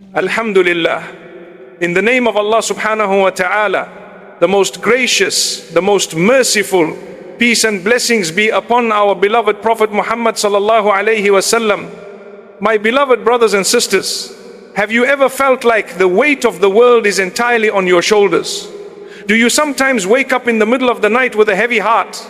Alhamdulillah, in the name of Allah subhanahu wa ta'ala, the most gracious, the most merciful, peace and blessings be upon our beloved Prophet Muhammad sallallahu alayhi wasallam. My beloved brothers and sisters, have you ever felt like the weight of the world is entirely on your shoulders? Do you sometimes wake up in the middle of the night with a heavy heart?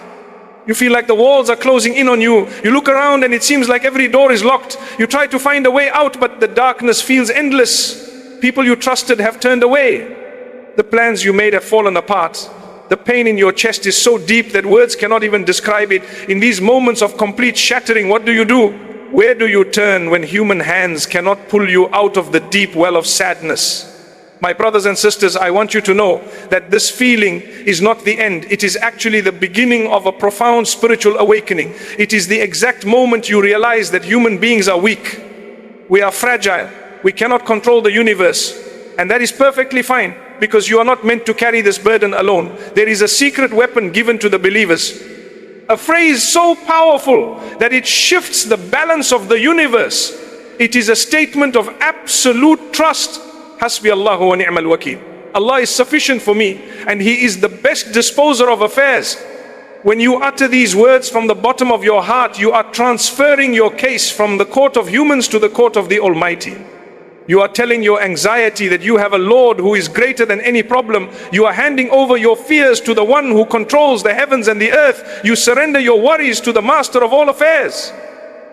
You feel like the walls are closing in on you. You look around and it seems like every door is locked. You try to find a way out, but the darkness feels endless. People you trusted have turned away. The plans you made have fallen apart. The pain in your chest is so deep that words cannot even describe it. In these moments of complete shattering, what do? Where do you turn when human hands cannot pull you out of the deep well of sadness? My brothers and sisters, I want you to know that this feeling is not the end. It is actually the beginning of a profound spiritual awakening. It is the exact moment you realize that human beings are weak. We are fragile. We cannot control the universe. And that is perfectly fine, because you are not meant to carry this burden alone. There is a secret weapon given to the believers. A phrase so powerful that it shifts the balance of the universe. It is a statement of absolute trust. HasbiyAllahu Wa Ni'mal Wakeel. Allah is sufficient for me, and He is the best disposer of affairs. When you utter these words from the bottom of your heart, you are transferring your case from the court of humans to the court of the Almighty. You are telling your anxiety that you have a Lord who is greater than any problem. You are handing over your fears to the one who controls the heavens and the earth. You surrender your worries to the master of all affairs.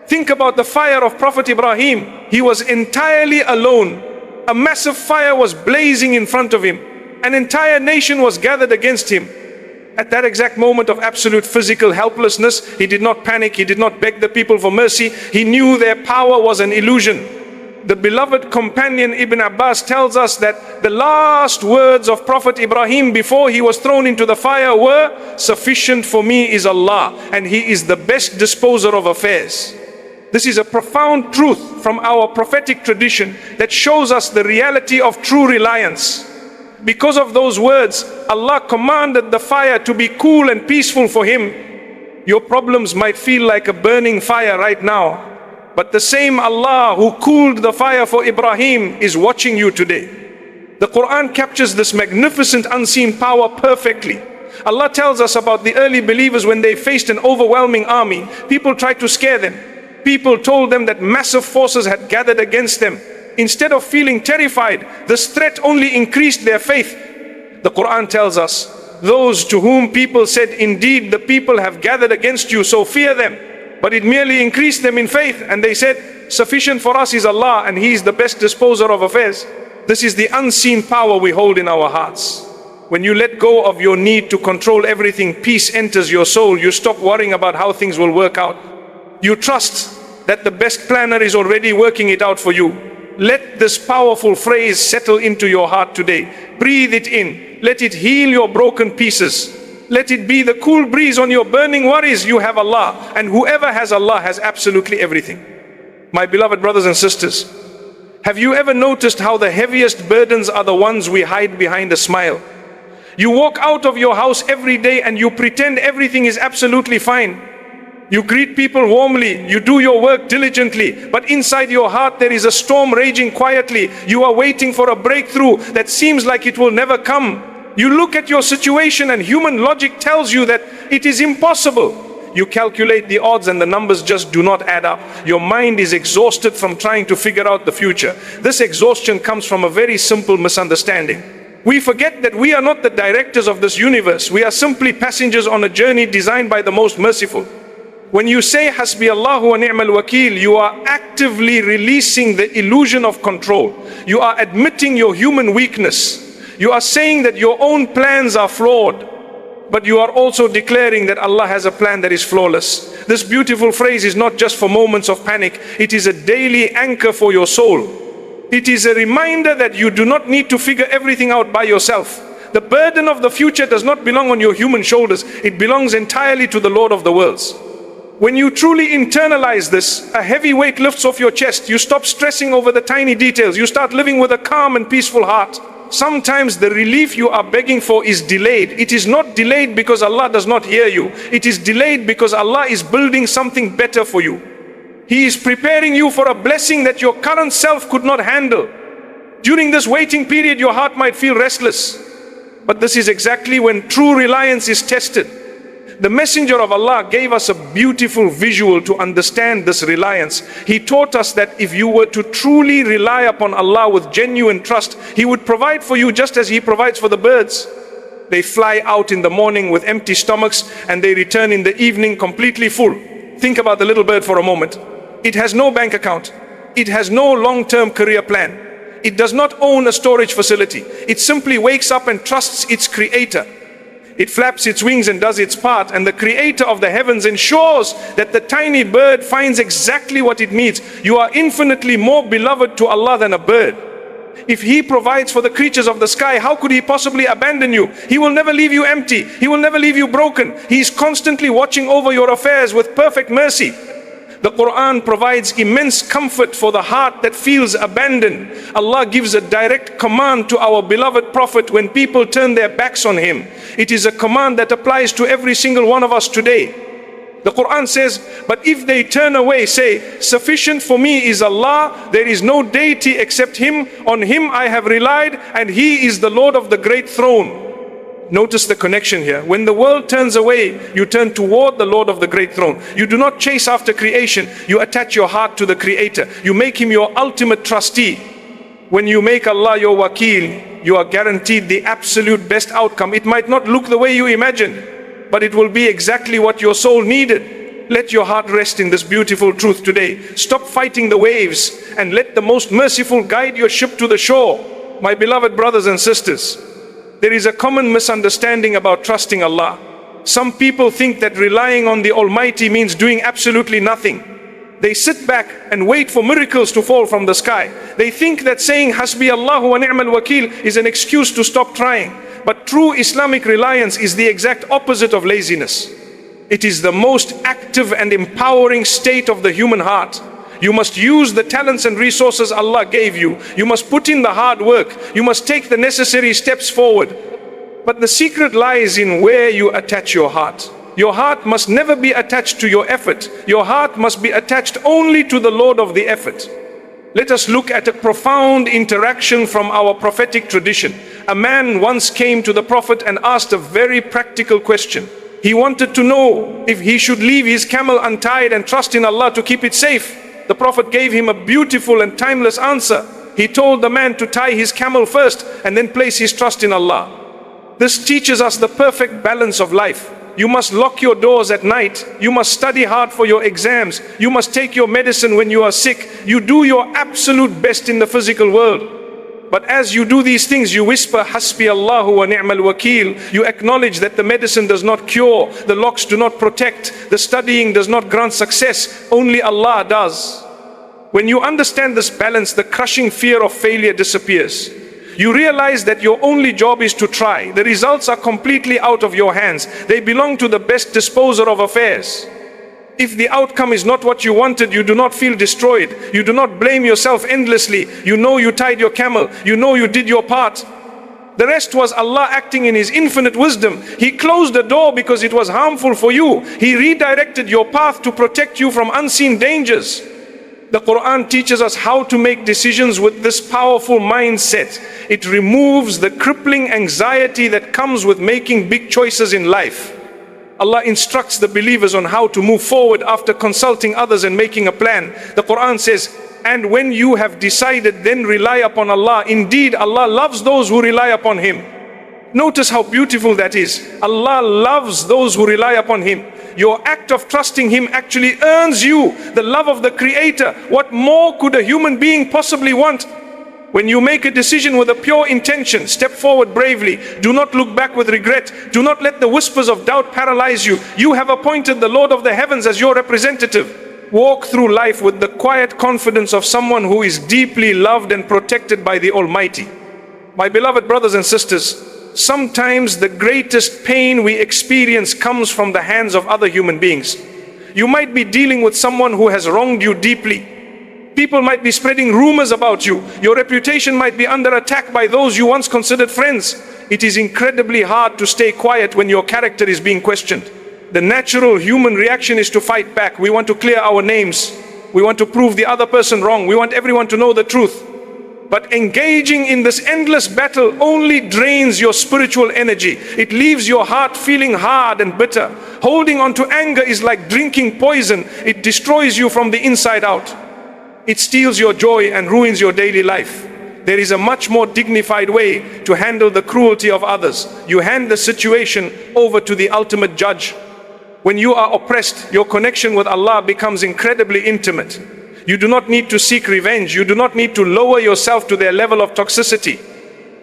Think about the fire of Prophet Ibrahim. He was entirely alone. A massive fire was blazing in front of him. An entire nation was gathered against him. At that exact moment of absolute physical helplessness, he did not panic, he did not beg the people for mercy. He knew their power was an illusion. The beloved companion Ibn Abbas tells us that the last words of Prophet Ibrahim before he was thrown into the fire were, "Sufficient for me is Allah, and He is the best disposer of affairs." This is a profound truth from our prophetic tradition that shows us the reality of true reliance. Because of those words, Allah commanded the fire to be cool and peaceful for him. Your problems might feel like a burning fire right now, but the same Allah who cooled the fire for Ibrahim is watching you today. The Quran captures this magnificent unseen power perfectly. Allah tells us about the early believers when they faced an overwhelming army. People tried to scare them. People told them that massive forces had gathered against them. Instead of feeling terrified, this threat only increased their faith. The Quran tells us, those to whom people said, "Indeed, the people have gathered against you, so fear them." But it merely increased them in faith, and they said, "Sufficient for us is Allah, and He is the best disposer of affairs." This is the unseen power we hold in our hearts. When you let go of your need to control everything, peace enters your soul. You stop worrying about how things will work out. You trust that the best planner is already working it out for you. Let this powerful phrase settle into your heart today. Breathe it in. Let it heal your broken pieces. Let it be the cool breeze on your burning worries. You have Allah, and whoever has Allah has absolutely everything. My beloved brothers and sisters, have you ever noticed how the heaviest burdens are the ones we hide behind a smile? You walk out of your house every day and you pretend everything is absolutely fine. You greet people warmly, you do your work diligently, but inside your heart there is a storm raging quietly. You are waiting for a breakthrough that seems like it will never come. You look at your situation and human logic tells you that it is impossible. You calculate the odds and the numbers just do not add up. Your mind is exhausted from trying to figure out the future. This exhaustion comes from a very simple misunderstanding. We forget that we are not the directors of this universe. We are simply passengers on a journey designed by the most merciful. When you say HasbiyAllahu Wa Ni'mal Wakeel, you are actively releasing the illusion of control. You are admitting your human weakness. You are saying that your own plans are flawed, but you are also declaring that Allah has a plan that is flawless. This beautiful phrase is not just for moments of panic. It is a daily anchor for your soul. It is a reminder that you do not need to figure everything out by yourself. The burden of the future does not belong on your human shoulders. It belongs entirely to the Lord of the worlds. When you truly internalize this, a heavy weight lifts off your chest. You stop stressing over the tiny details. You start living with a calm and peaceful heart. Sometimes the relief you are begging for is delayed. It is not delayed because Allah does not hear you. It is delayed because Allah is building something better for you. He is preparing you for a blessing that your current self could not handle. During this waiting period, your heart might feel restless. But this is exactly when true reliance is tested. The Messenger of Allah gave us a beautiful visual to understand this reliance. He taught us that if you were to truly rely upon Allah with genuine trust, He would provide for you just as He provides for the birds. They fly out in the morning with empty stomachs and they return in the evening completely full. Think about the little bird for a moment. It has no bank account. It has no long-term career plan. It does not own a storage facility. It simply wakes up and trusts its Creator. It flaps its wings and does its part, and the Creator of the heavens ensures that the tiny bird finds exactly what it needs. You are infinitely more beloved to Allah than a bird. If He provides for the creatures of the sky, how could He possibly abandon you? He will never leave you empty. He will never leave you broken. He is constantly watching over your affairs with perfect mercy. The Quran provides immense comfort for the heart that feels abandoned. Allah gives a direct command to our beloved Prophet when people turn their backs on him. It is a command that applies to every single one of us today. The Quran says, but if they turn away, say, sufficient for me is Allah, there is no deity except Him, on Him I have relied, and He is the Lord of the great throne. Notice the connection here. When the world turns away, you turn toward the Lord of the great throne. You do not chase after creation. You attach your heart to the Creator. You make Him your ultimate trustee. When you make Allah your wakeel, you are guaranteed the absolute best outcome. It might not look the way you imagined, but it will be exactly what your soul needed. Let your heart rest in this beautiful truth today. Stop fighting the waves and let the most merciful guide your ship to the shore. My beloved brothers and sisters, there is a common misunderstanding about trusting Allah. Some people think that relying on the Almighty means doing absolutely nothing. They sit back and wait for miracles to fall from the sky. They think that saying HasbiyAllahu Wa Ni'mal Wakeel is an excuse to stop trying. But true Islamic reliance is the exact opposite of laziness. It is the most active and empowering state of the human heart. You must use the talents and resources Allah gave you. You must put in the hard work. You must take the necessary steps forward. But the secret lies in where you attach your heart. Your heart must never be attached to your effort. Your heart must be attached only to the Lord of the effort. Let us look at a profound interaction from our prophetic tradition. A man once came to the Prophet and asked a very practical question. He wanted to know if he should leave his camel untied and trust in Allah to keep it safe. The Prophet gave him a beautiful and timeless answer. He told the man to tie his camel first and then place his trust in Allah. This teaches us the perfect balance of life. You must lock your doors at night. You must study hard for your exams. You must take your medicine when you are sick. You do your absolute best in the physical world. But as you do these things, you whisper, HasbiyAllahu Wa Ni'mal Wakeel. You acknowledge that the medicine does not cure, the locks do not protect, the studying does not grant success, only Allah does. When you understand this balance, the crushing fear of failure disappears. You realize that your only job is to try. The results are completely out of your hands. They belong to the best disposer of affairs. If the outcome is not what you wanted, you do not feel destroyed. You do not blame yourself endlessly. You know you tied your camel. You know you did your part. The rest was Allah acting in His infinite wisdom. He closed the door because it was harmful for you. He redirected your path to protect you from unseen dangers. The Quran teaches us how to make decisions with this powerful mindset. It removes the crippling anxiety that comes with making big choices in life. Allah instructs the believers on how to move forward after consulting others and making a plan. The Quran says, and when you have decided, then rely upon Allah. Indeed, Allah loves those who rely upon Him. Notice how beautiful that is. Allah loves those who rely upon Him. Your act of trusting Him actually earns you the love of the Creator. What more could a human being possibly want? When you make a decision with a pure intention, step forward bravely. Do not look back with regret. Do not let the whispers of doubt paralyze you. You have appointed the Lord of the heavens as your representative. Walk through life with the quiet confidence of someone who is deeply loved and protected by the Almighty. My beloved brothers and sisters, sometimes the greatest pain we experience comes from the hands of other human beings. You might be dealing with someone who has wronged you deeply. People might be spreading rumors about you. Your reputation might be under attack by those you once considered friends. It is incredibly hard to stay quiet when your character is being questioned. The natural human reaction is to fight back. We want to clear our names. We want to prove the other person wrong. We want everyone to know the truth. But engaging in this endless battle only drains your spiritual energy. It leaves your heart feeling hard and bitter. Holding on to anger is like drinking poison. It destroys you from the inside out. It steals your joy and ruins your daily life. There is a much more dignified way to handle the cruelty of others. You hand the situation over to the ultimate judge. When you are oppressed, your connection with Allah becomes incredibly intimate. You do not need to seek revenge. You do not need to lower yourself to their level of toxicity.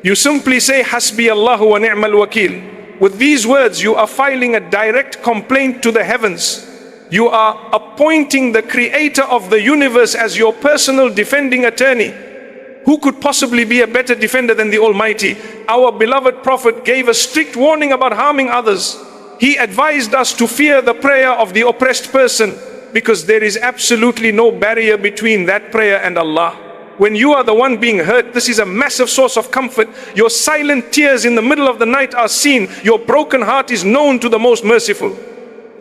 You simply say, HasbiyAllahu Wa Ni'mal Wakeel. With these words, you are filing a direct complaint to the heavens. You are appointing the creator of the universe as your personal defending attorney. Who could possibly be a better defender than the Almighty? Our beloved Prophet gave a strict warning about harming others. He advised us to fear the prayer of the oppressed person, because there is absolutely no barrier between that prayer and Allah. When you are the one being hurt, this is a massive source of comfort. Your silent tears in the middle of the night are seen. Your broken heart is known to the most merciful.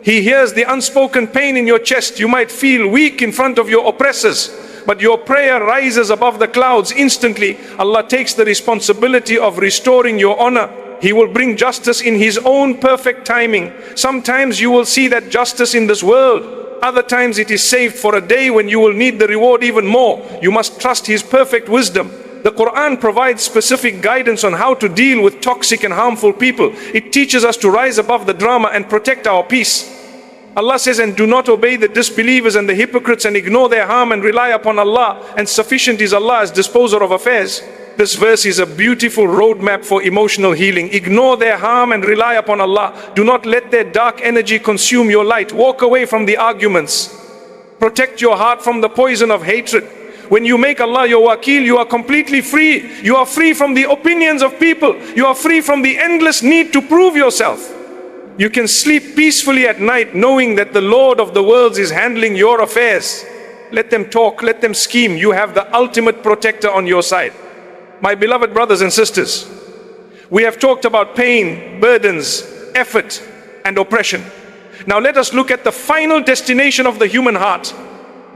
He hears the unspoken pain in your chest. You might feel weak in front of your oppressors, but your prayer rises above the clouds. Instantly, Allah takes the responsibility of restoring your honor. He will bring justice in His own perfect timing. Sometimes you will see that justice in this world. Other times it is saved for a day when you will need the reward even more. You must trust His perfect wisdom. The Quran provides specific guidance on how to deal with toxic and harmful people. It teaches us to rise above the drama and protect our peace. Allah says, and do not obey the disbelievers and the hypocrites and ignore their harm and rely upon Allah, and sufficient is Allah as disposer of affairs. This verse is a beautiful roadmap for emotional healing. Ignore their harm and rely upon Allah. Do not let their dark energy consume your light. Walk away from the arguments. Protect your heart from the poison of hatred. When you make Allah your wakeel, you are completely free. You are free from the opinions of people. You are free from the endless need to prove yourself. You can sleep peacefully at night knowing that the Lord of the worlds is handling your affairs. Let them talk, let them scheme. You have the ultimate protector on your side. My beloved brothers and sisters, we have talked about pain, burdens, effort, and oppression. Now let us look at the final destination of the human heart.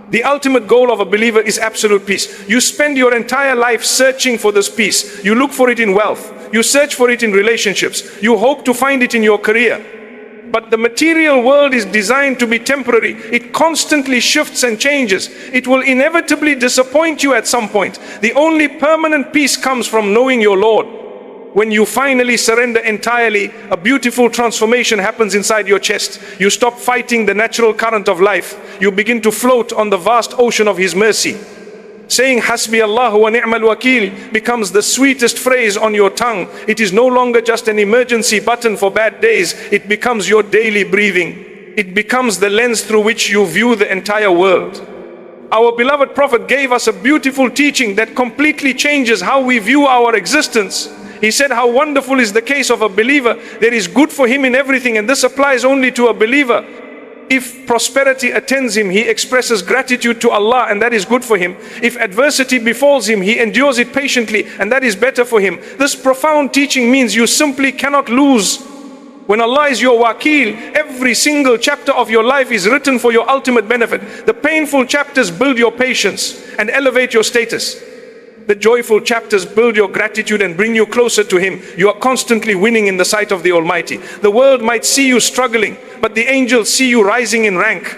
The ultimate goal of a believer is absolute peace. You spend your entire life searching for this peace. You look for it in wealth. You search for it in relationships. You hope to find it in your career. But the material world is designed to be temporary. It constantly shifts and changes. It will inevitably disappoint you at some point. The only permanent peace comes from knowing your Lord. When you finally surrender entirely, a beautiful transformation happens inside your chest. You stop fighting the natural current of life. You begin to float on the vast ocean of His mercy. Saying HasbiyAllahu Wa Ni'mal Wakeel becomes the sweetest phrase on your tongue. It is no longer just an emergency button for bad days. It becomes your daily breathing. It becomes the lens through which you view the entire world. Our beloved Prophet gave us a beautiful teaching that completely changes how we view our existence. He said how wonderful is the case of a believer. There is good for him in everything, and this applies only to a believer. If prosperity attends him, he expresses gratitude to Allah, and that is good for him. If adversity befalls him, he endures it patiently, and that is better for him. This profound teaching means you simply cannot lose. When Allah is your wakeel, every single chapter of your life is written for your ultimate benefit. The painful chapters build your patience and elevate your status. The joyful chapters build your gratitude and bring you closer to Him. You are constantly winning in the sight of the Almighty. The world might see you struggling, but the angels see you rising in rank.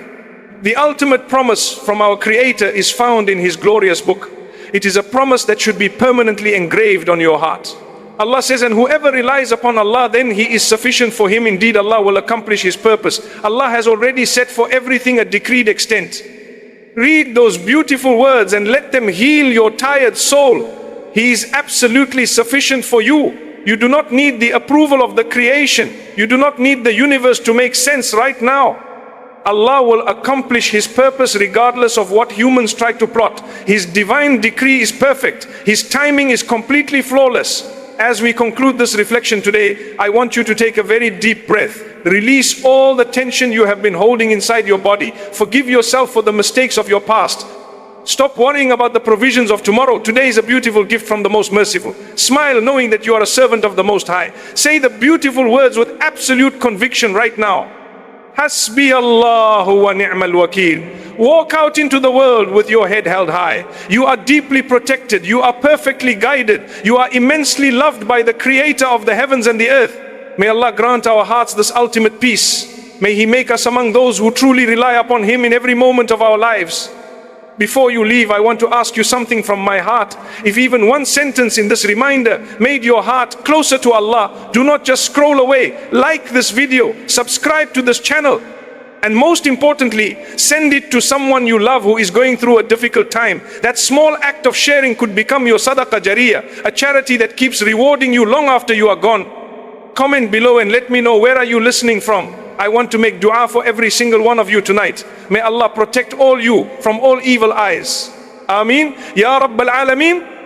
The ultimate promise from our Creator is found in His glorious book. It is a promise that should be permanently engraved on your heart. Allah says, and whoever relies upon Allah, then He is sufficient for him. Indeed, Allah will accomplish His purpose. Allah has already set for everything a decreed extent. Read those beautiful words and let them heal your tired soul. He is absolutely sufficient for you. You do not need the approval of the creation. You do not need the universe to make sense right now. Allah will accomplish His purpose regardless of what humans try to plot. His divine decree is perfect. His timing is completely flawless. As we conclude this reflection today, I want you to take a very deep breath. Release all the tension you have been holding inside your body. Forgive yourself for the mistakes of your past. Stop worrying about the provisions of tomorrow. Today is a beautiful gift from the Most Merciful. Smile knowing that you are a servant of the Most High. Say the beautiful words with absolute conviction right now. HasbiyAllahu Wa Ni'mal Wakeel. Walk out into the world with your head held high. You are deeply protected. You are perfectly guided. You are immensely loved by the Creator of the heavens and the earth. May Allah grant our hearts this ultimate peace. May He make us among those who truly rely upon Him in every moment of our lives. Before you leave, I want to ask you something from my heart. If even one sentence in this reminder made your heart closer to Allah, do not just scroll away. Like this video, subscribe to this channel, and most importantly, send it to someone you love who is going through a difficult time. That small act of sharing could become your sadaqah jariyah, a charity that keeps rewarding you long after you are gone. Comment below and let me know, where are you listening from? I want to make dua for every single one of you tonight. May Allah protect all you from all evil eyes. Ameen. Ya Rabbal Alameen.